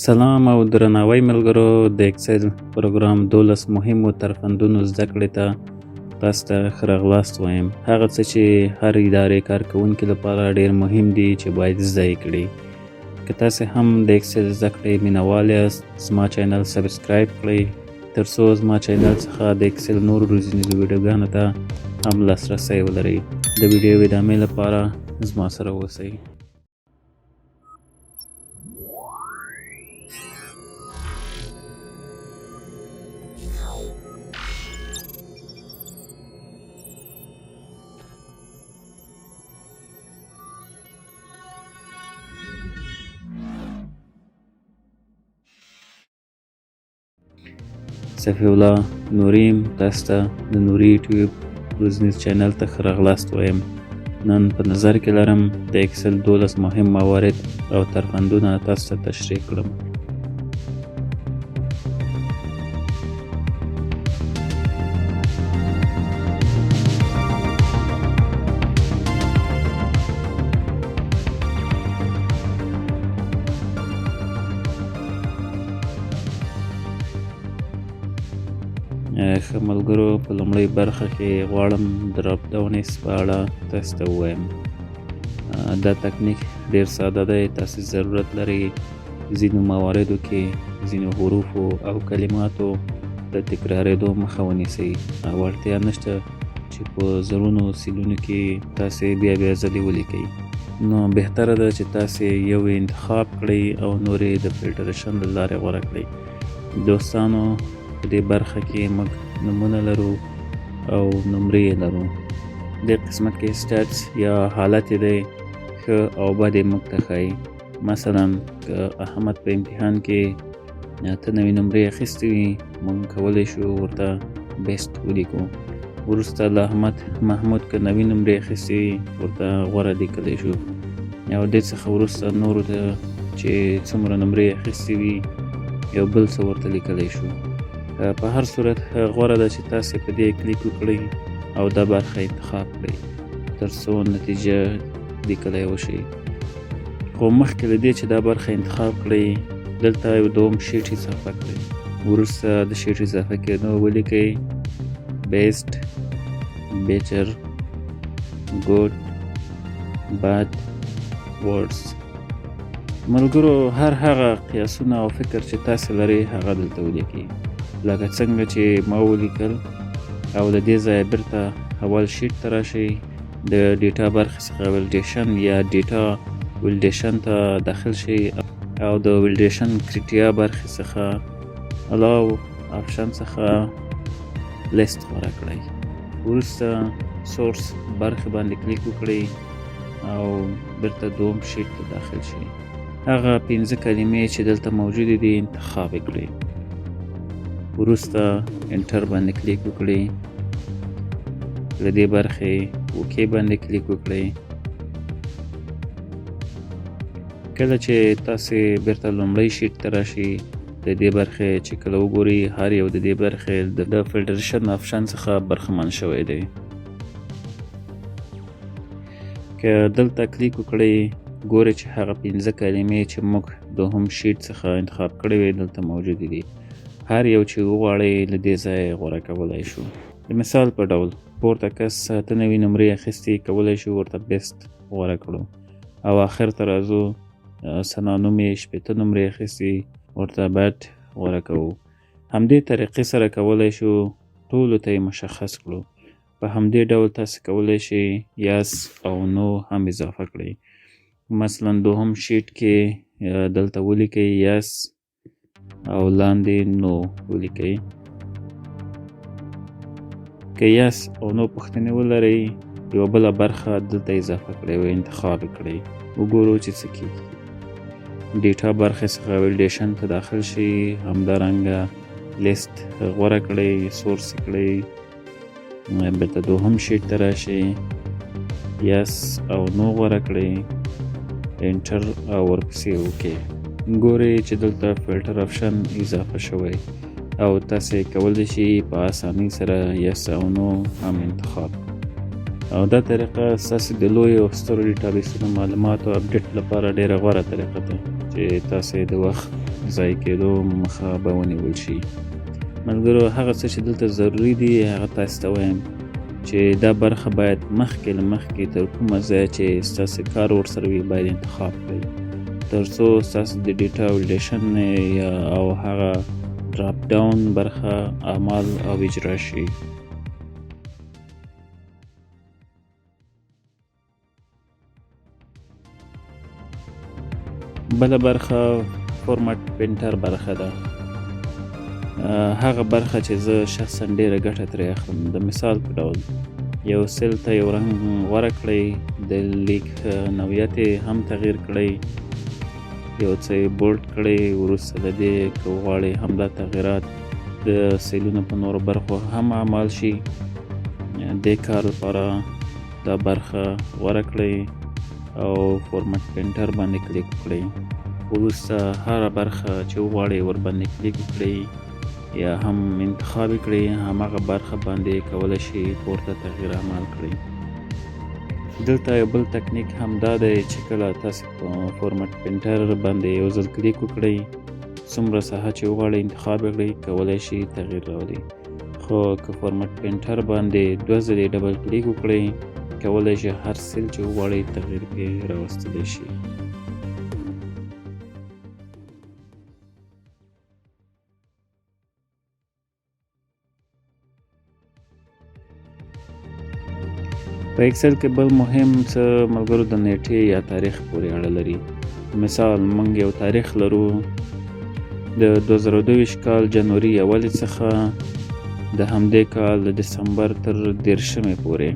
سلام او درناوی ملګرو، د اکسل پروګرام 12 مهمو ترفندونو زده کړې ته تاسو ته ښه راغلاست وایم. هغه څه چې هر ادارې کارکوونکي لپاره ډېر مهم دي چې باید زده یې کړي. که تاسو هم د اکسل زده کړې مینوال یاست، زما چینل سبسکرایب کړئ ترڅو زما چینل څخه د اکسل نورو روزنیزو ویډیوګانو ته هم لاسرسی ولرئ. د ویډیو ادامې لپاره زما سره اوسئ. صفی الله نوریم، تاسو ته د نوري یوټیوب روزنیز چینل ته ښه راغلاست وایم. نن په نظر کې لرم د اکسل 12 مهم موارد او ترفندونه تاسو ته تشریح کړم. ښه ملګرو، په لومړۍ برخه کې غواړم ډراپ ډاونز په اړه تاسو ته ووایم. دا تکنیک ډېر ساده دی. تاسو ضرورت لرئ ځینو مواردو کې ځینو حروفو او کلماتو د تکرارېدو مخه ونیسئ. وړتیا نشته چې په زرونو سیلونو کې تاسو بیا ځلې ولیکئ. نو بهتره ده چې تاسو یو انتخاب کړئ او نور یې د فلټریشن له لارې غوره کړئ. دوستانو، په دې برخه کې موږ نومونه لرو او نمرې لرو. دې قسمت کې سټاتس یا حالت دی ښه او بد موږ ته ښایي. مثلا که احمد په امتحان کې 8 نوې نمرې اخیستې وي، موږ کولی شو ورته بیسټ ولیکو. وروسته له احمد محمود که 9 نمرې اخیستې وي، ورته غوره لیکلی شو. او دې څخه وروسته نورو ته چې څومره نمرې اخیستې وي یو بل څه ورته لیکلی شو. په هر صورت غوره ده چې تاسو په دې کلیک وکړئ او دا برخه انتخاب کړئ ترڅو نتیجه لیکلی وشي. خو مخکې له دې چې دا برخه انتخاب کړئ، دلته یو دوم شیټ اضافه کړئ. وروسته د شیټ اضافه کېدو ولیکئ بیسټ، بیټر، ګوډ، باد ورډز. ملګرو، هر هغه قیاسونه او فکر چې تاسو لرئ هغه دلته ولیکئ. لکه څنګه چې ما ولیکل. او د دې ځایه بیرته اول شیټ ته راشئ. د ډیټا برخې څخه ویلیډیشن یا ډیټا ویلیډیشن ته داخل شئ او د ویلیډیشن کرایټیریا برخې څخه الاو آپشن څخه لیست غوره کړئ. وروسته سورس برخې باندې کلیک وکړئ او بیرته دوم شیټ ته داخل شئ. هغه 15 کلمې چې دلته موجودې دي انتخاب کړئ. وروسته انټر باندې کلیک وکړئ. له دې برخې اوکې باندې کلیک وکړئ. کله چې تاسو بیرته لومړی شیټ ته راشئ، د دې برخې چې کله وګورئ هر یو د دې برخې د فلټریشن آپشن څخه برخمن شوی دی. که دلته کلیک وکړئ، ګورئ چې هغه 15 کلمې چې موږ دوهم شیټ څخه انتخاب کړی وي دلته موجودې دي. هر یو چې وغواړئ له دې ځایه غوره کولی شو. د مثال په ډول پورته کس 8 نوې نمرې اخیستې، کولی شو ورته بیسټ غوره کړو. او آخر ته راځو، ثنا نوم یې 8 نمرې اخیستې، ورته بد غوره کوو. همدې طریقې سره کولی شو ټولو ته یې مشخص کړو. په همدې ډول تاسو کولی شئ یس او نو هم اضافه کړئ. مثلا دوهم شیټ کې دلته ولیکئ یس او لاندې نو ولیکئ. که یس او نو پوښتنې ولرئ، یوه بله برخه دلته اضافه کړئ او انتخاب کړئ. وګورو چې څه کېږي. ډیټا برخې څخه ویلیډیشن ته داخل شئ، همدارنګه لیست غوره کړئ، سورس کړئ، بیرته دوهم شیټ ته راشئ، یس او نو غوره کړئ، انټر او ورپسې اوکې. ګورئ چې دلته فلټر آپشن اضافه شوی او تاسو کولی شئ په اسانۍ سره یس او نو هم انتخاب. او دا طریقه ستاسو د لویو او سترو ډیټابیسونو معلوماتو اپډیټ لپاره ډیره غوره طریقه ده چې تاسو د وخت ضایع کېدو مخه به ونیول شي. ملګرو، هغه څه چې دلته ضروري دي هغه تاسو ته وایم چې دا برخه باید مخکې له مخکې تر کومه ځایه چې ستاسې کار ورسره وي باید انتخاب کړئ، تر څو ستاسو د ډیټا ولیډیشن او هغه ډراپ ډاون برخه اعمال او اجرا شي. بله برخه فورمټ پرنټر برخه ده. هغه برخه چې زه شخصا ډیره ګټه ترې اخلم. د مثال په ډول یو سیل ته یو رنګ غوره کړئ، د لیک نوعیت هم تغییر کړئ، یو څه یې بولډ کړئ، وروسته د دې که غواړئ همدا تغییرات د سیلونو په نورو برخو هم اعمال شي. دې کار لپاره دا برخه غوره کړئ او فورمټ پرنټر باندې کلیک وکړئ. وروسته هره برخه چې وغواړئ ورباندې کلیک وکړئ یا هم انتخاب کړئ، هماغه برخه باندې کولی شئ پورته تغییر اعمال کړئ. دلته یو بل تکنیک هم دا دی چې کله تاسې په فورمټ پرنټر باندې یو ځل کلیک وکړئ، څومره ساحه چې وغواړئ انتخاب کړئ، کولی شئ تغییر راولئ. خو که فورمټ پرنټر باندې 2 ځلې ډبل کلیک وکړئ، کولی شئ هر سیل چې وغواړئ تغییر پرې راوستلی شئ. په اکسل کې بل مهم څه ملګرو د نیټې یا تاریخ پورې اړه لري. مثال موږ یو تاریخ لرو د 2022 کال جنوري 1 څخه د همدې کال د دسمبر تر 30 پورې،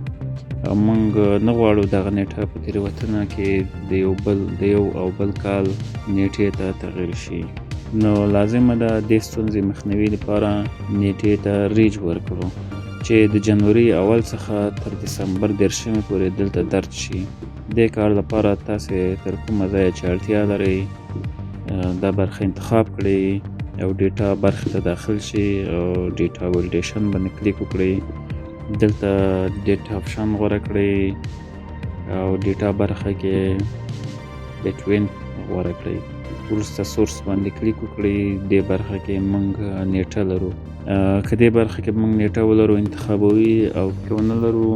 او موږ نه غواړو دغه نیټه په تېروتنه کې د یو او بل کال نیټې ته تغییر شي. نو لازمه ده دې ستونزې مخنیوي لپاره نیټې ته ریج ورکړو چې د جنوري 1 څخه تر دسمبر 30 پورې دلته درج شي. دې کار لپاره تاسې تر کومه ځایه چې اړتیا لرئ دا برخه انتخاب کړئ او ډیټا برخه ته داخل شي او ډیټا ولیډیشن باندې کلیک وکړئ. دلته ډیټا آپشن غوره کړئ او ډیټا برخه کې بټوین غوره کړئ. وروسته سورس باندې کلیک وکړئ. دې برخه کې موږ نیټه لرو. که دې برخه کې موږ نیټه ولرو انتخابوي، او که ونه لرو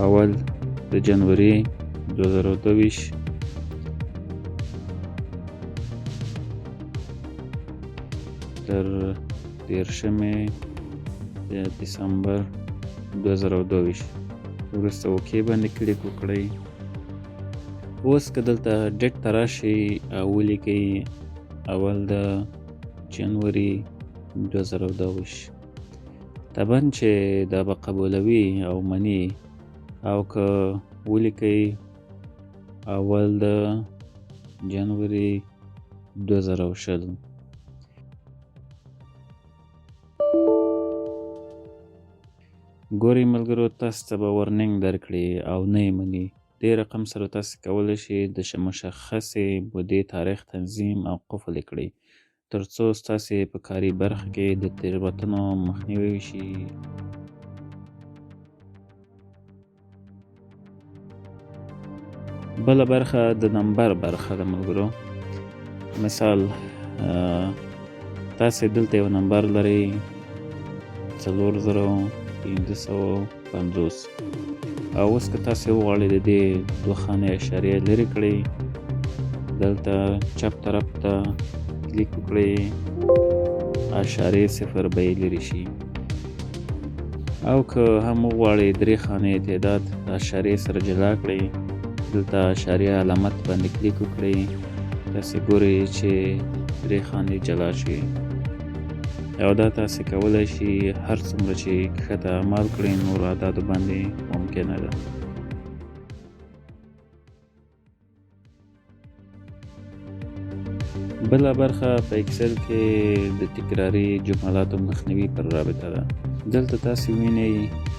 1 د جنوري 2022 تر 30 د دسمبر 2022 وروسته اوکې باندې کلیک وکړئ. اوس که دلته ډیټ ته راشئ او ولیکئ 1 د جنوري 2022، طبعا چې دا به قبولوي او مني. او که ولیکئ 1 د جنوري 2020، ګورئ ملګرو، تاسو ته به ورننګ درکړي او نه یې مني. دې رقم سره تاسو کولی شئ د مشخصې مودې تاریخ تنظیم او قفل کړئ تر څو ستاسې په کاري برخه کې د تېروتنو مخنیوی وشي. بله برخه د نمبر برخه ده ملګرو. مثال تاسې دلته یو نمبر لرئ 4550، او اوس که تاسې وغواړئ د دې 2 خانې اشاریه لرې کړئ، دلته چپ طرف ته کلیک وکړئ، اشاریه 0 به یې لرې شي. او که هم وغواړئ 3 خانې تعداد اشاریه سره جلا کړئ، دلته اشاریه علامت باندې کلیک وکړئ، تاسې ګورئ چې 3 خانې جلا شي. او دا تاسې کولی شئ هر څومره چې کښته اعمال کړئ نورو اعدادو باندې ممکنه ده. بله برخه په اکسل کې د تکراري جملاتو مخنیوي پر رابطه ده. دلته تاسې وینئ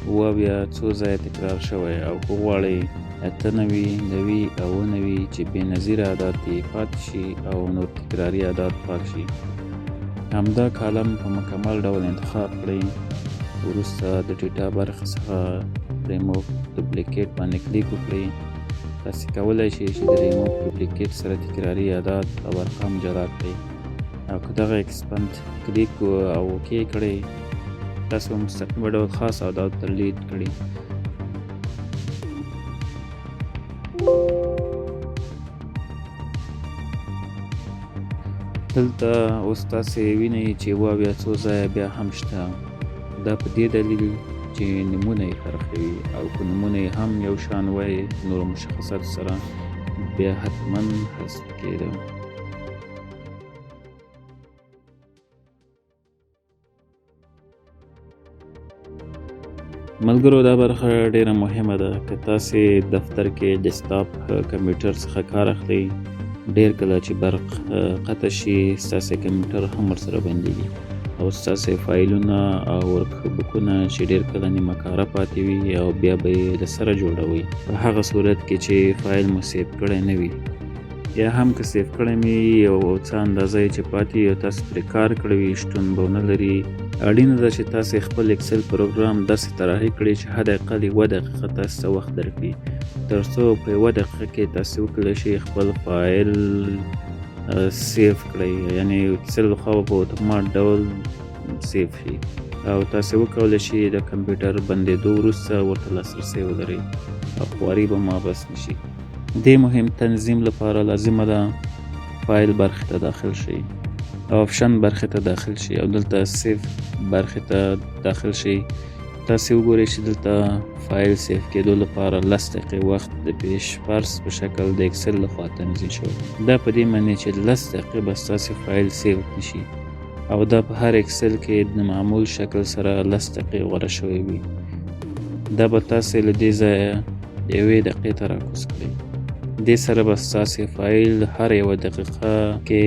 9 څو ځایه تکرار شوی، او که غواړئ 98 90 او 99 چې بې نظیره اعداد یې پاتې شي او نور تکراري اعداد پاک شي. همدا کالم په مکمل ډول انتخاب کړئ. وروسته د ډیټا برخه څخه ریموو ډوپلیکیټ باندې کلیک وکړئ. تاسې کولی شئ چې د ریموو ډوپلیکیټ سره تکراري یادات او ارقام جلا کړئ او که دغه ایکسپند کلیک او اوکې کړئ تاسو په مستقیمه ډول خاص اعداد ترلید کړي. دلته اوس تاسې وینئ چې 78 څو ځایه بیا هم شته. دا په دې دلیل چې نومونه یې فرق کوي او که نومونه یې هم یو شان وای نورو مشخصاتو سره بیا حتما حذف کېده. ملګرو دا برخه ډیره مهمه ده. که تاسې دفتر کې ډیسکټاپ کمپیوټر څخه کار اخلئ ډیر کله چې برق قطع شي ستاسې کمپیوټر هم ورسره بندېږي او ستاسې فایلونه او ورک بکونه چې ډیر کله نیمه کاره پاتې وي او بیا به یې له سره جوړوئ په هغه صورت کې چې فایل مو سیف کړی نه وي یا هم که سیف کړی مې یو څه اندازه یې چې پاتې او تاسو پرې کار کړی وي شتون به ونه لري. اړینه ده چې تاسې خپل اکسل پروګرام داسې طراحي کړئ چې حد اقل 1 دقیقه تاسو ته وخت درکړي تر څو په 1 دقیقه کې تاسې وکړئ شي خپل فایل سیف کړئ، یعنی اکسل لخوا په اتومات ډول سیف شي او تاسې وکولی شي د کمپیوټر بندېدو وروسته ورته لاسرسی ولرئ او خواري به مابس نشي. دې مهم تنظیم لپاره لازمه ده فایل برخې ته داخل شئ او آپشن برخې ته داخل شئ او دلته سیف برخې ته داخل شئ. تاسې وګورئ چې دلته فایل سیف کېدو لپاره 10 دقیقې وخت د پیش فرض په شکل د اکسل لخوا تنظیم شوی. دا په دې معنی چې 10 دقیقې به ستاسې فایل سیف نشي او دا په هر اکسل کې د معمول شکل سره 10 دقیقې غوره شوی وي. دا به تاسې له دې ځایه 1 دقیقې ته راکوز کړئ. دې سره به ستاسې فایل هر 1 دقیقه کې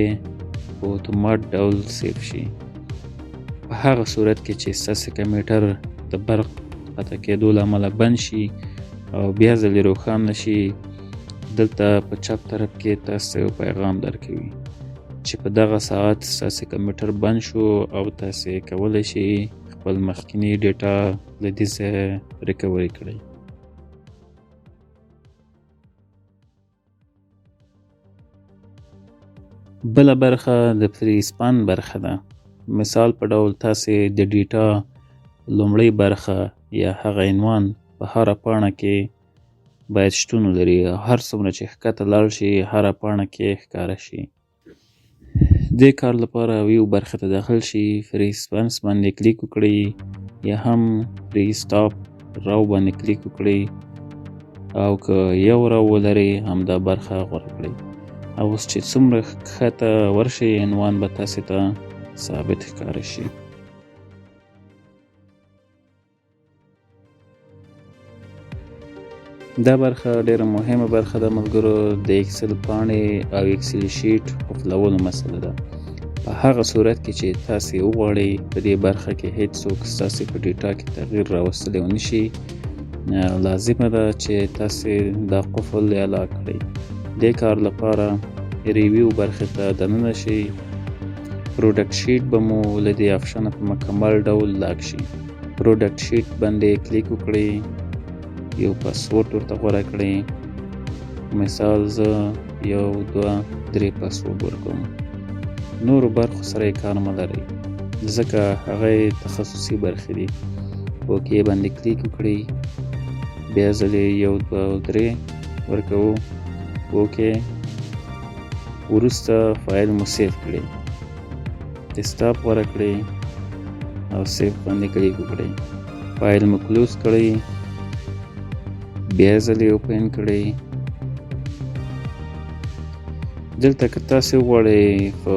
په اتومات ډول سیف شي. په هغه صورت کې چې ستاسې کمپیوټر د برق قطع کېدو له امله بند شي او بیا ځلې روښان نشي دلته په چپ طرف کې تاسو یو پیغام درکوي چې په دغه ساعت ستاسې کمپیوټر بند شو او تاسې کولی شئ خپل مخکینی ډیټا له دې ځایه ریکوري کړئ. بله برخه د فری سپان برخه ده. مثال په ډول تاسې د ډیټا لومړی برخه یا هغه عنوان په هره پاڼه کې باید شتون ولري او هر څومره چې ښکته لاړ شي هره پاڼه کې ښکاره شي. دې کار لپاره ویو برخه ته داخل شي، فری سپانس باندې کلیک وکړئ یا هم فری سټاپ راو باندې کلیک وکړئ او که یو راو ولرئ همدا برخه غوره کړئ او اوس چې څومره ښکته ورشي عنوان به تاسې ته ثابت ښکاره شي. دا برخه ډیره مهمه برخه ده ملګرو. د اکسل پاڼې او اکسل شیټ خپلولو مسله ده. په هغه صورت کې چې تاسې وغواړئ په دې برخه کې هیڅوک ستاسې په ډیټا کې تغییر راوستلی ونه شي لازمه ده چې تاسې دا قفل اعلا کړئ. دې کار لپاره ریویو برخې ته دننه شئ. پروډکټ شیټ به مو له دې آپشنه په مکمل ډول لاک شي. پروډکټ شیټ باندې کلیک وکړئ، یو پاسورډ ورته غوره کړئ. مثال زه 1 2 3 پاسورډ ورکوم. نورو برخو سره یې کار مه لرئ ځکه هغه تخصصي برخې دي. اوکې باندې کلیک وکړئ، بیا ځلې 1 2 3 ورکوو. اوکې وروسته فایل مو سیف کړئ، ډیسکټاپ غوره کړئ او سیف باندې کلیک وکړئ. فایل مو کلوز کړئ، بیا ځلې اوپن کړئ. دلته که تاسې وغواړئ په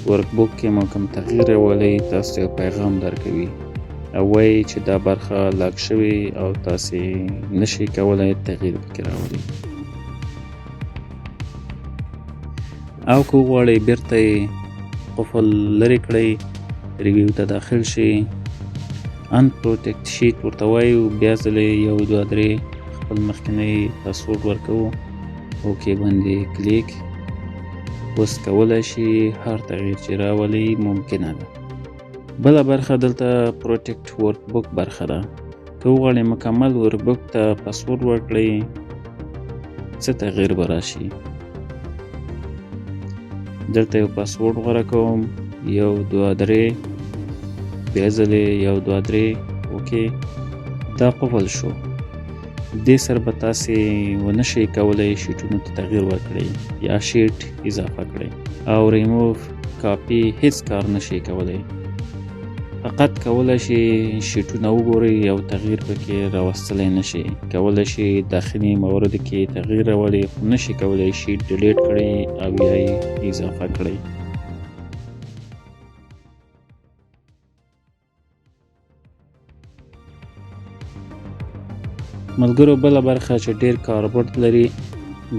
ورک بوک کې مو کوم تغییر راولئ تاسو یو پیغام درکوي او وایي چې دا برخه لاک شوې او تاسې نشئ کولی تغییر پکې راولئ. او که وغواړئ بیرته یې قفل لرې کړئ ریویو ته داخل شئ، ان پروټیکټ شیټ ورته وایو، بیا ځلې 1 2 3 خپل مخکینی پاسورډ ورکوو. اوکې باندې کلیک. اوس کولی شي هر تغییر چې راولئ ممکنه ده. بله برخه دلته پروټیکټ ورک بوک برخه ده. که وغواړئ مکمل ورک بوک ته پاسورډ ورکړئ څه تغییر به راشي. دلته یو پاسورډ غوره کوم، 1 2 3، بیا ځلې 1 2 3 اوکې. دا قفل شو. دې سره به تاسې ونه شئ کولی شیټونو ته تغییر ورکړئ یا شیټ اضافه کړئ، او ریموف کاپي هیڅ کار نشئ کولی. فقط کولی شئ شیټونه وګورئ او تغییر پکې راوستلی نشئ. کولی شئ داخلي موردو کې تغییر راولئ، خو نشئ کولی شیټ ډیلیټ کړئ او یا یې اضافه کړئ. ملګرو، بله برخه چې ډیر کاربرد لري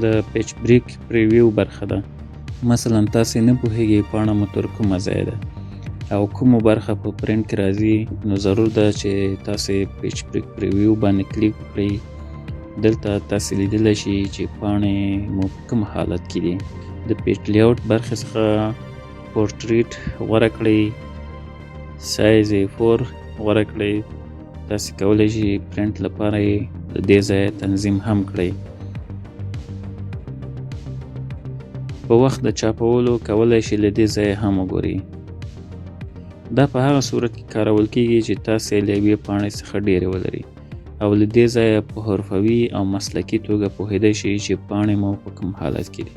د پیچ بریک پریویو برخه ده. مثلا تاسې نه پوهیږئ پاڼه مو تر کومه ځای ده او کومه برخه په پرنټ کې راځي، نو ضرور ده چې تاسې پیچ بریک پریویو باندې کلیک وکړئ. دلته تاسې لیدلی شئ چې پاڼې مو په کوم حالت کې دي. د پیچ لیاوټ برخې څخه پورټریټ غوره کړئ، سایز 4 غوره کړئ. تاسې کولی شئ پرنټ لپاره یې د دې ځای تنظیم هم کړئ. په وخت د چاپولو کولی شئ له دې ځای هم وګورئ. دا په هغه صورت کې کارول کیږي چې تاسې له یوې پاڼې څخه ډېرې ولرئ او له دې ځایه په حرفوي او مسلکي توګه پوهیدی شئ چې پاڼې مو په کوم حالت کې دي.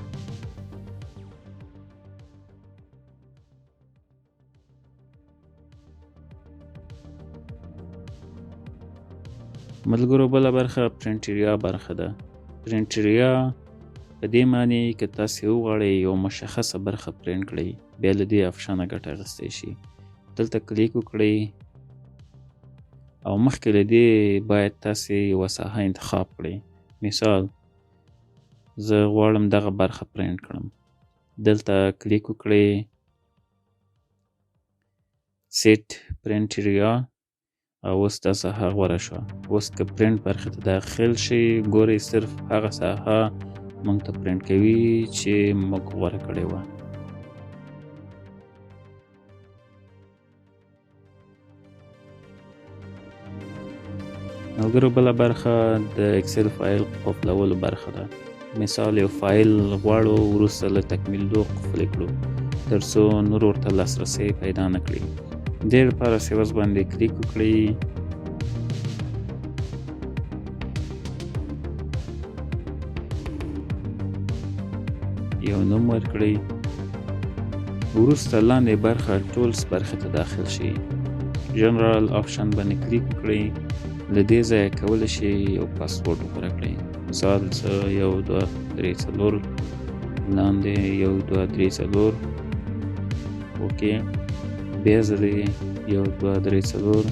ملګرو، بله برخه پرنټریا برخه ده. پرنټریا په دې معنی که تاسې وغواړئ یو مشخصه برخه پرنټ کړئ، بیا له دې آپشنه ګټه اخیستی شي. دلته کلیک وکړئ او مخکې له دې باید تاسې یوه ساحه انتخاب کړئ. مثال زه غواړم دغه برخه پرنټ کړم. دلته کلیک وکړئ، سیټ پرنټریا، او اوس دا ساحه غوره شوه. اوس که پرنټ برخې ته داخل شئ، ګورئ صرف هغه ساحه موږ ته پرنټ کوي چې موږ غوره کړې وه. ملګرو، بله برخه د اکسل فایل قفلولو برخه ده. مثال یو فایل غواړو وروسته له تکمیلېدو قفل کړو تر څو نور ورته لاسرسی پیدا نه کړي. دې لپاره سیوز باندې کلیک وکړئ، یو نوم ورکړئ، وروسته لاندې برخه ټولز برخه ته داخل شئ. جنرال آپشن باندې کلیک وکړئ. له دې ځایه کولی شئ یو پاسورډ غوره کړئ. مثال زه 1 2 3 4، لاندې 1 2 3 4 اوکې، بیا ځلې 1 2 3 4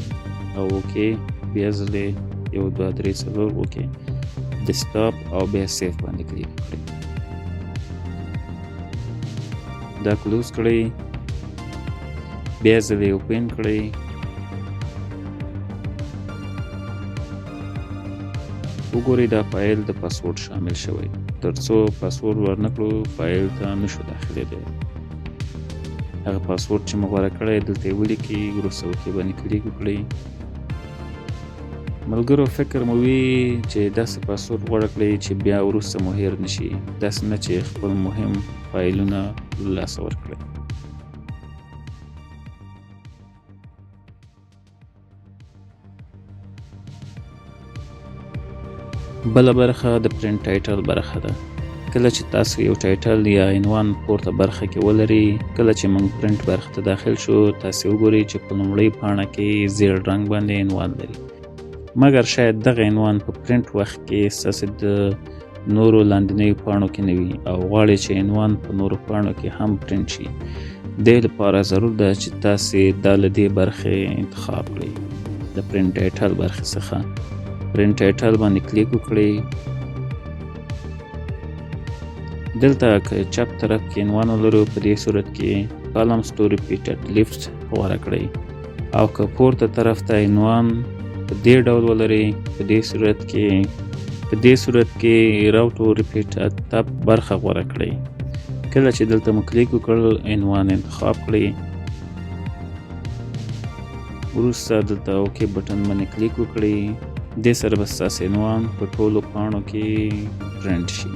او اوکې، بیا ځلې 1 2 3 4 اوکې. ډیسکټاپ او بیا سیف باندې کلیک وکړئ. دا کلوز کړئ، بیا ځلې اوپن کړئ. وګورئ دا فایل د پاسورډ شامل شوی. تر څو پاسورډ ورنکړو فایل ته نشو داخلېدی. هغه پاسورډ چې مو غوره کړی دلته یې ولیکئ، وروسته اوکې باندې کلیک وکړئ. ملګرو، فکر مو وي چې داسې پاسورډ غوره کړئ چې بیا وروسته مو هیر نشي، داسې نه چې خپل مهم فایلونه له لاسه ورکړئ. بله برخه د پرنټ ټایټل برخه ده. کله چې تاسو یو ټایټل یا عنوان پورته برخه کې ولرئ، کله چې موږ پرنټ برخه ته داخل شو، تاسو وګورئ چې په لومړۍ پاڼه کې زیړ رنګ باندې عنوان لري. مګر شاید دغه عنوان په پرنټ وخت کې ستاسو د نورو لاندنیو پاڼو کې نه وي او غواړئ چې عنوان په نورو پاڼو کې هم پرنټ شي. دې لپاره ضرور ده چې تاسو دا له دې برخې انتخاب کړئ. د پرنټ ټایټل برخې څخه پرنټ ټایټل باندې کلیک وکړئ. دلته که چپ طرف کې عنوان ولرو، په دې صورت کې columns to repeated left غوره کړئ، او که پورته طرف ته عنوان په دې ډول ولرئ، په دې صورت کې row to repeated tab برخه غوره کړئ. کله چې دلته مو کلیک وکړ، عنوان انتخاب کړئ، وروسته دلته اوکې بټن باندې کلیک وکړئ. دې سره به ستاسې عنوان په ټولو پاڼو کې پرنټ شي.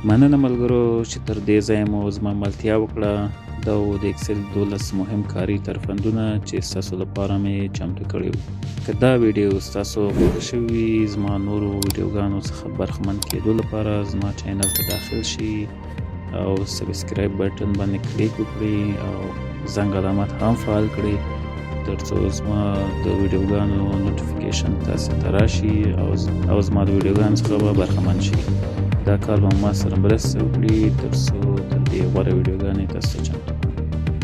مننه ملګرو چې تر دې ځایه مو زما ملتیا وکړه. دا و د اکسل 12 مهم کاري ترفندونه چې ستاسو لپاره مې چمتو کړي وو. که دا ویډیو ستاسو خوښ شوي زما نورو ویډیوګانو څخه برخمن کېدو لپاره زما چینل ته داخل شي او سبسکرایب بټن باندې کلیک وکړئ او زنګ علامت هم فعال کړئ تر څو زما د ویډیوګانو نوټیفیکیشن تاسو ته راشي او زما د ویډیوګانو څخه به برخمن شي. دا کار به ما سره مرسته وکړي تر څو تر دې غوره ویډیوګانې تاسو ته چمتو کړم.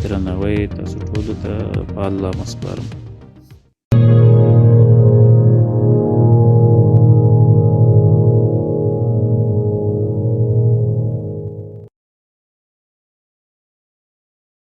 درناوی تاسو ټولو ته په الله مسپارم.